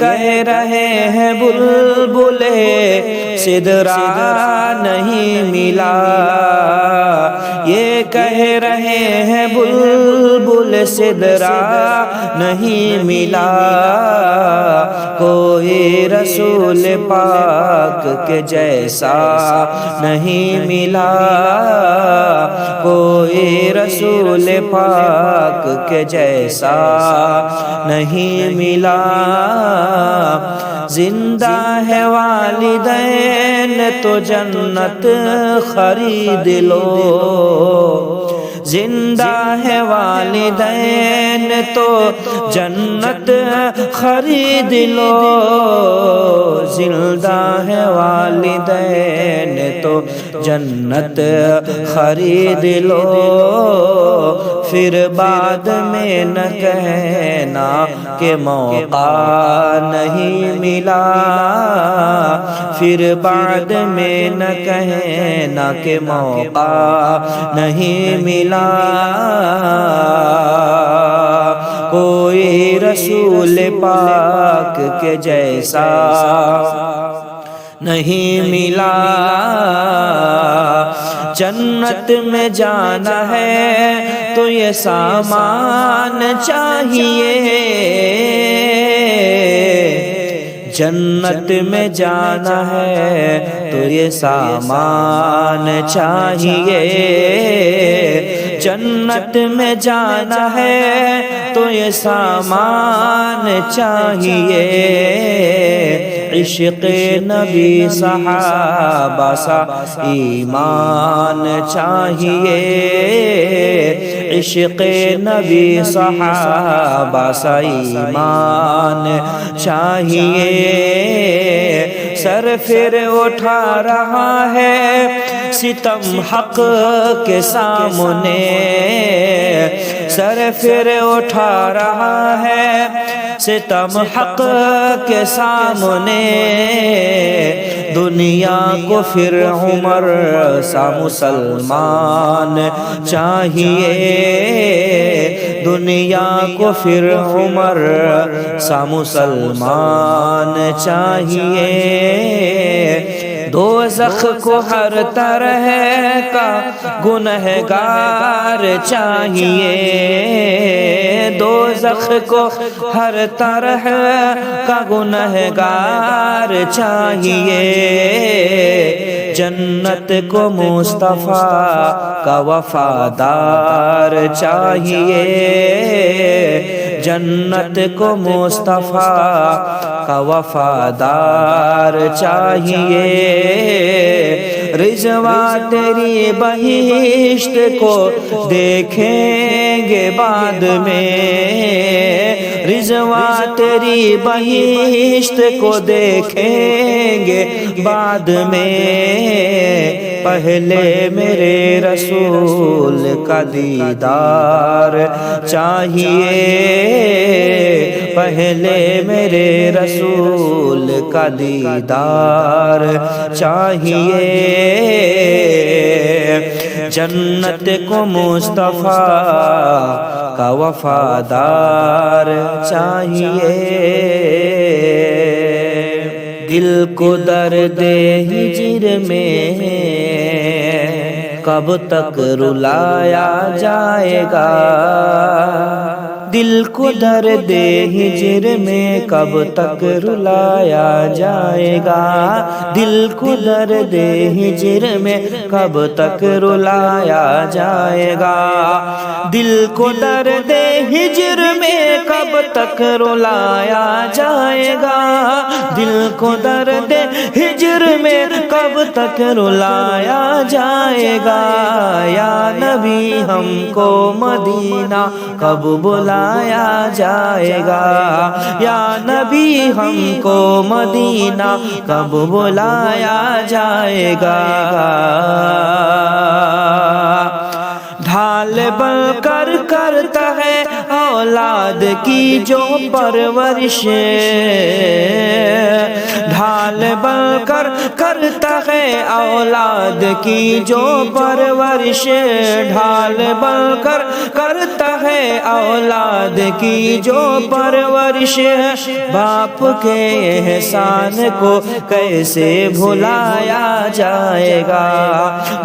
کہہ رہے ہیں بلبل سدرا نہیں ملا، یہ کہہ رہے ہیں بلبل سدرا نہیں ملا، کوئی رسول پاک کے جیسا نہیں ملا، کوئی رسول پاک کے جیسا نہیں ملا۔ زندہ ہے والدین تو جنت خرید لو، زندہ ہے والدین تو جنت خرید لو، زندہ ہے والدین تو جنت خرید لو، پھر بعد میں نہ کہنا کہ موقع نہیں ملا، پھر بعد میں نہ کہنا کہ موقع نہیں ملا، کوئی رسول پاک کے جیسا نہیں ملا۔ جنت میں جانا ہے تو یہ سامان چاہیے، جنت میں جانا ہے تو یہ سامان چاہیے، جنت میں جانا ہے تو یہ سامان چاہیے، عشق نبی صحابہ سا ایمان چاہیے، عشق نبی صحابہ سا ایمان چاہیے، سر پھر اٹھا رہا ہے ستم حق کے سامنے، سر پھر اٹھا رہا ہے ستم حق کے سامنے، دنیا کو پھر عمر سا مسلمان چاہیے، دنیا کو پھر عمر سا مسلمان چاہیے، دوزخ کو ہر طرح کا گنہگار چاہیے، دوزخ کو ہر طرح کا گنہگار چاہیے، جنت کو مصطفیٰ کا وفادار چاہیے، جنت کو مصطفیٰ کا وفادار چاہیے، رضوان تیری بہشت کو دیکھیں گے بعد میں، رضوان تیری بہشت کو دیکھیں گے بعد میں، پہلے میرے رسول کا دیدار چاہیے، پہلے میرے رسول کا دیدار چاہیے، جنت کو مصطفیٰ کا وفادار چاہیے، دل کو درد ہجر میں کب تک رلایا جائے گا، دل کو درد ہجر میں کب تک رلایا جائے گا، دل کو درد ہجر میں کب تک رلایا جائے گا، دل کو درد ہجر میں کب تک رلایا جائے گا، دل کو درد ہجر میں کب تک رلایا جائے گا، یا نبی ہم کو مدینہ کب بلایا جائے گا، یا نبی ہم کو مدینہ کب بلایا جائے گا، ڈھال بن کر کرتا ہے اولاد کی جو پرورش، ڈھال بن کر کرتا ہے اولاد کی جو پرورش، ڈھال بن کر کرتا ہے اولاد کی جو پرورش، باپ کے احسان کو کیسے بھلایا جائے گا،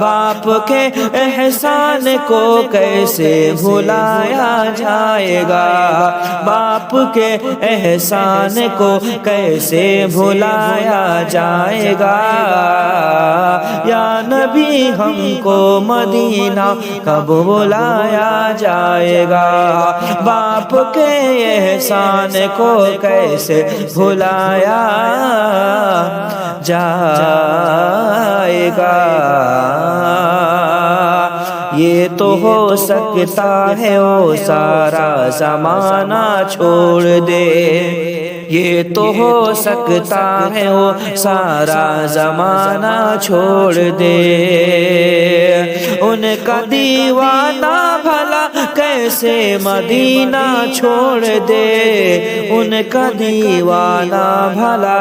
باپ کے احسان کو کیسے بھلایا جائے گا، باپ کے احسان کو کیسے بھلایا جائے گا۔ یا نبی ہم کو مدینہ کب بلایا جائے گا، باپ کے احسان کو کیسے بھلایا جائے گا۔ یہ تو ہو سکتا ہے وہ سارا زمانہ چھوڑ دے، یہ تو ہو سکتا ہے وہ سارا زمانہ چھوڑ دے، ان کا دیوانہ بھلا کیسے مدینہ چھوڑ دے، ان کا دیوانہ بھلا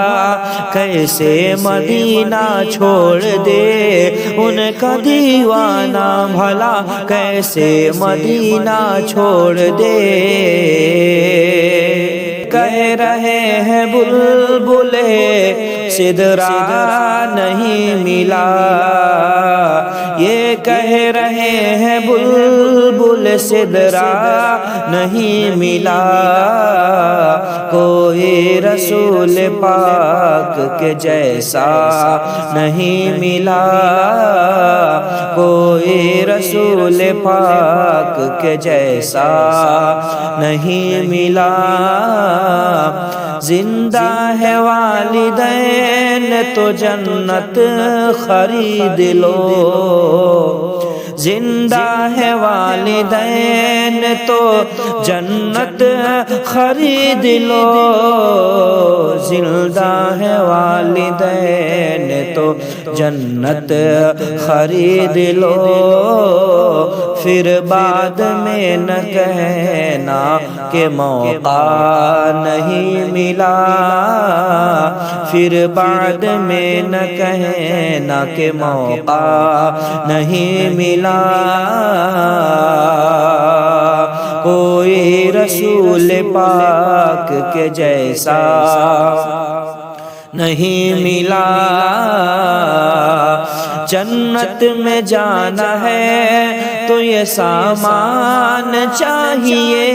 کیسے مدینہ چھوڑ دے، ان کا دیوانہ بھلا کیسے مدینہ چھوڑ دے۔ کہہ رہے ہیں بلبل سدرا نہیں ملا، یہ کہہ رہے ہیں بلبل سدرا نہیں ملا، کوئی رسول پاک کے جیسا نہیں ملا، کوئی رسول پاک کے جیسا نہیں ملا۔ زندہ ہے والدین تو جنت خرید لو، زندہ ہے والدین تو جنت خرید لو، زندہ ہے والدین تو جنت خرید لو، پھر بعد میں نہ کہنا کہ موقع نہیں ملا، پھر بعد میں نہ کہنا کہ موقع نہیں ملا۔ کوئی رسول پاک کے جیسا نہیں ملا، جنت میں جانا ہے تو یہ سامان چاہیے،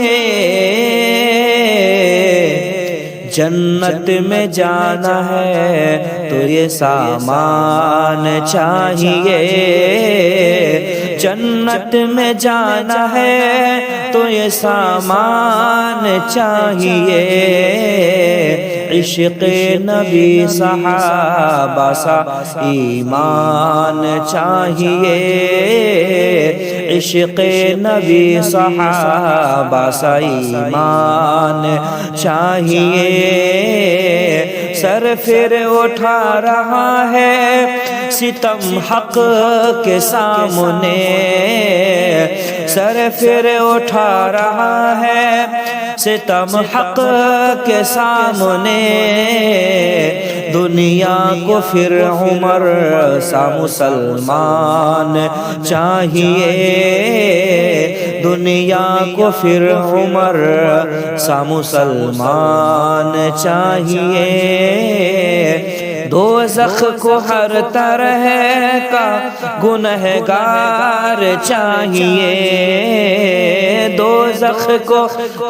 جنت میں جانا ہے تو یہ سامان چاہیے، جنت میں جانا ہے تو یہ سامان چاہیے، عشق نبی صحابہ سا ایمان چاہیے، عشق نبی صحابہ سا ایمان چاہیے، سر پھر اٹھا رہا ہے ستم حق کے سامنے، سر پھر اٹھا رہا ہے ستم حق کے سامنے، دنیا کو پھر عمر سا مسلمان چاہیے، دنیا کو پھر عمر سا مسلمان چاہیے، دوزخ کو ہر طرح کا گنہگار چاہیے، دوزخ کو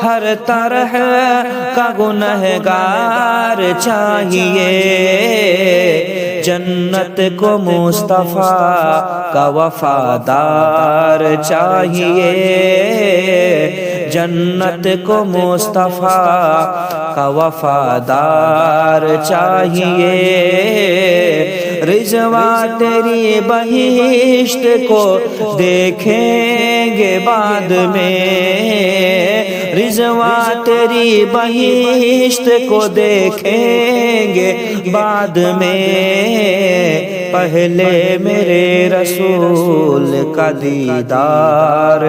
ہر طرح کا گنہگار چاہیے، جنت کو مصطفیٰ کا وفادار چاہیے، جنت کو مصطفیٰ کا وفادار چاہیے، رضوان تیری بہشت کو دیکھیں گے بعد میں، رضوان تیری بہشت کو دیکھیں گے بعد میں، پہلے میرے رسول کا دیدار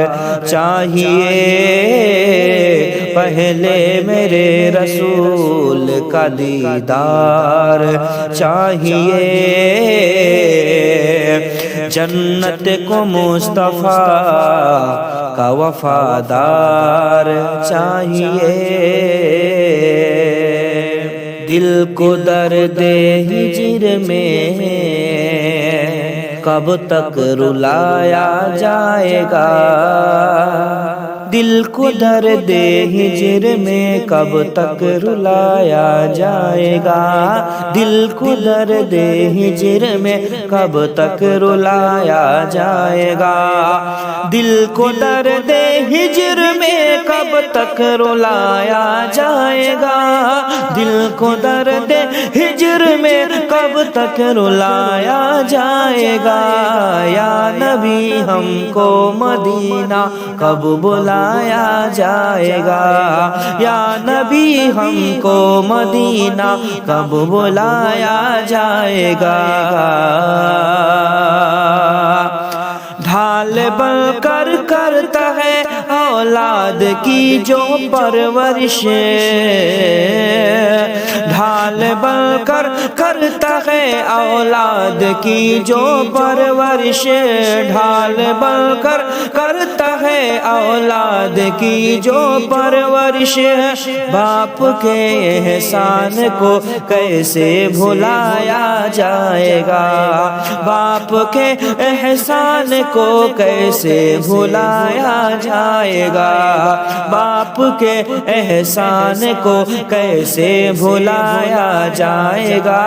چاہیے پہلے میرے رسول کا دیدار چاہیے جنت کو مصطفیٰ کا وفادار چاہیے دل کو درد ہجر میں کب تک رلایا جائے گا دل کو درد ہجر میں کب تک رلایا جائے گا دل کو درد ہجر میں کب تک رلایا جائے گا دل کو درد ہجر میں کب تک رلایا جائے گا دل کو درد ہجر میں کب تک رلایا جائے گا یا نبی ہم کو مدینہ کب بلایا جائے گا یا نبی ہم کو مدینہ کب بلایا جائے گا ڈھال بن کر کرتا ہے اولاد کی جو پرورش ڈھال بن کر کرتا ہے اولاد کی جو پرورش ڈھال بن کر کرتا ہے اولاد کی جو پرورش باپ کے احسان کو کیسے بھلایا جائے گا باپ کے احسان کو کیسے بھلایا جائے گا باپ کے احسان کو کیسے بھلایا جائے گا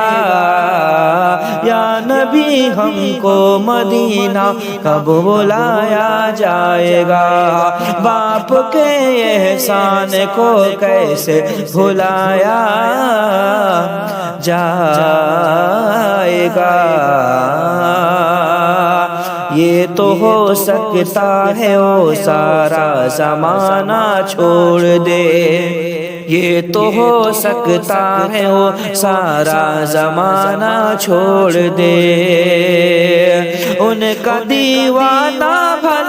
یا نبی ہم کو مدینہ کب بلایا جائے گا باپ کے احسان کو کیسے بھلایا جائے گا یہ تو ہو سکتا ہے وہ سارا زمانہ چھوڑ دے یہ تو ہو سکتا ہے وہ سارا زمانہ چھوڑ دے ان کا دیوانہ بھلا